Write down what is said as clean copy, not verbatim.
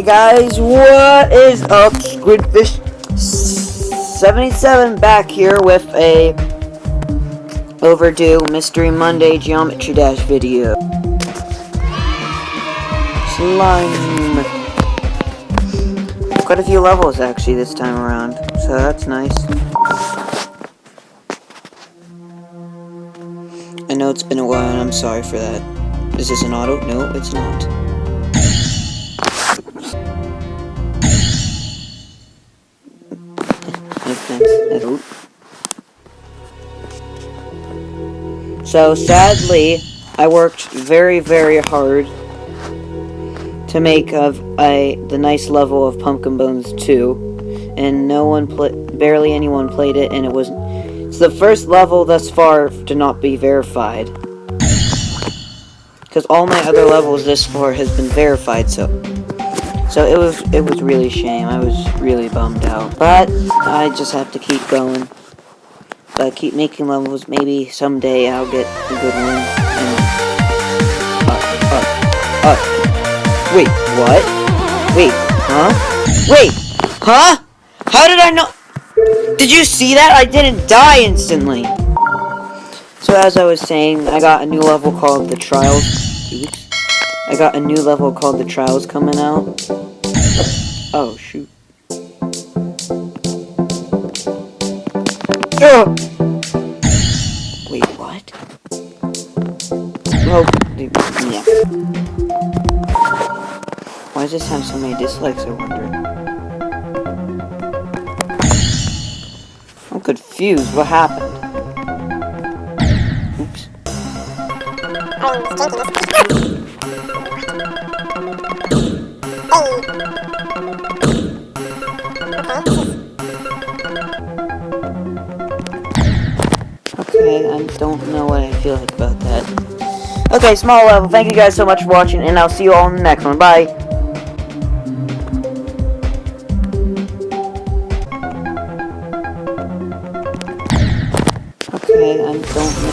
Hey guys, what is up? Squidfish77 back here with a overdue Mystery Monday Geometry Dash video. Slime. Quite a few levels actually this time around, so that's nice. I know it's been a while and I'm sorry for that. Is this an auto? No, it's not. So sadly, I worked very, very hard to make the nice level of Pumpkin Bones 2, and barely anyone played it, and it's the first level thus far to not be verified. Because all my other levels this far has been verified, so it was really a shame. I was really bummed out, but I just have to keep going. But keep making levels. Maybe someday I'll get a good one. Wait, what? Wait, huh? Wait, huh? How did I know? Did you see that? I didn't die instantly. So as I was saying, I got a new level called the Trials. Oops. I got a new level called the Trials coming out. Oh, shoot. Ugh. Wait, what? Oh, yeah. Why does this have so many dislikes, I wonder? I'm confused. What happened? Oops. Okay, I don't know what I feel like about that. Okay, small level. Thank you guys so much for watching, and I'll see you all in the next one. Bye. Okay, I don't know.